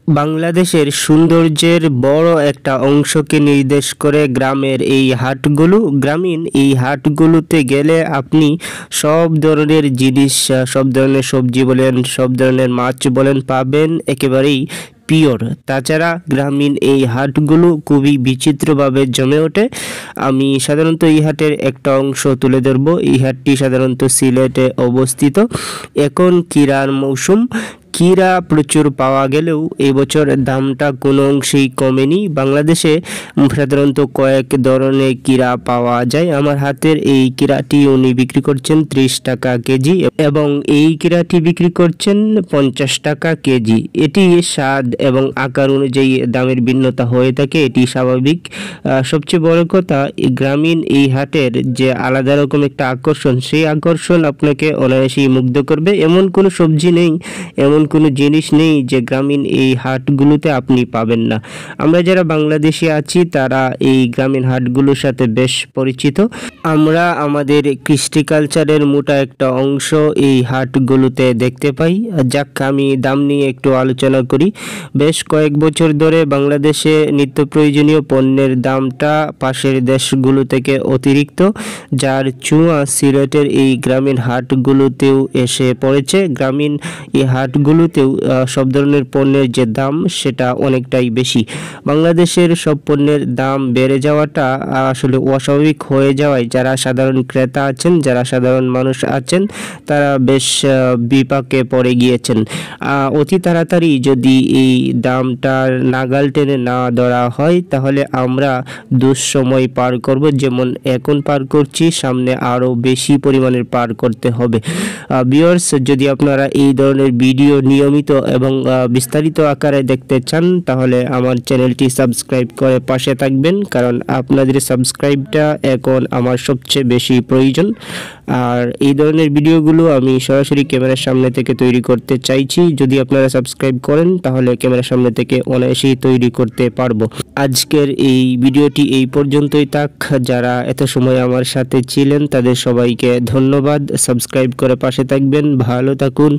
বাংলাদেশের সৌন্দর্যের বড় একটা অংশকে নির্দেশ করে গ্রামের এই হাটগুলো। গ্রামীণ এই হাটগুলোতে গেলে আপনি সব ধরনের জিনিস, সব ধরনের সবজি বলেন, সব ধরনের মাছ বলেন পাবেন একেবারেই পিওর। তাছাড়া গ্রামীণ এই হাটগুলো খুবই বিচিত্রভাবে জমে ওঠে। আমি সাধারণত এই হাটের একটা অংশ তুলে ধরব। এই হাটটি সাধারণত সিলেটে অবস্থিত। এখন কীরার মৌসুম, কীরা প্রচুর পাওয়া গেলেও এবছর দামটা কোনো অংশেই কমেনি। বাংলাদেশে সাধারণত কয়েক ধরনের কীরা পাওয়া যায়। আমার হাতের এই কীরাটি উনি বিক্রি করছেন 30 টাকা কেজি এবং এই কীরাটি বিক্রি করছেন 50 টাকা কেজি। এটি স্বাদ এবং আকার অনুযায়ী দামের ভিন্নতা হয়ে থাকে, এটি স্বাভাবিক। সবচেয়ে বড় কথা, গ্রামীণ এই হাটের যে আলাদা রকম একটা আকর্ষণ, সেই আকর্ষণ আপনাকে অনায়াসেই মুগ্ধ করবে। এমন কোনো সবজি নেই, এমন কোনো জিনিস নেই যে গ্রামীণ এই হাটগুলোতে আপনি পাবেন না। আমরা যারা বাংলাদেশে আছি তারা এই গ্রামীণ হাটগুলোর সাথে বেশ পরিচিত। আমরা আমাদের কৃষ্টি কালচারের মোটা একটা অংশ এই হাটগুলোতে দেখতে পাই। যাক, আমি দাম নিয়ে একটু আলোচনা করি। বেশ কয়েক বছর ধরে বাংলাদেশে নিত্য প্রয়োজনীয় পণ্যের দামটা পাশের দেশগুলো থেকে অতিরিক্ত, যার ছোঁয়া সিলেটের এই গ্রামীণ হাটগুলোতেও এসে পড়েছে। গ্রামীণ এই হাটগুলোতেও সব ধরনের পণ্যের যে দাম সেটা অনেকটাই বেশি। বাংলাদেশের সব পণ্যের দাম বেড়ে যাওয়াটা আসলে অস্বাভাবিক হয়ে যাওয়ায় যারা সাধারণ ক্রেতা আছেন, যারা সাধারণ মানুষ আছেন, তারা বেশ বিপাকে পড়ে গিয়েছেন। অতি তাড়াতাড়ি যদি এই দামটার নাগাল টেনে না ধরা হয় তাহলে আমরা দুঃসময় পার করব, যেমন এখন পার করছি, সামনে আরও বেশি পরিমাণের পার করতে হবে। ভিউয়ার্স, যদি আপনারা এই ধরনের ভিডিও নিয়মিত এবং বিস্তারিত আকারে দেখতে চান তাহলে আমার চ্যানেলটি সাবস্ক্রাইব করে পাশে থাকবেন, কারণ আপনাদের সাবস্ক্রাইবটা এখন আমার সবচেয়ে বেশি প্রয়োজন। আর এই ধরনের ভিডিওগুলো আমি সরাসরি ক্যামেরার সামনে থেকে তৈরি করতে চাইছি। যদি আপনারা সাবস্ক্রাইব করেন তাহলে ক্যামেরার সামনে থেকে অনায়াসেই তৈরি করতে পারবো। আজকের এই ভিডিওটি এই পর্যন্তই থাক। যারা এত সময় আমার সাথে ছিলেন তাদের সবাইকে ধন্যবাদ। সাবস্ক্রাইব করে পাশে থাকবেন। ভালো থাকুন।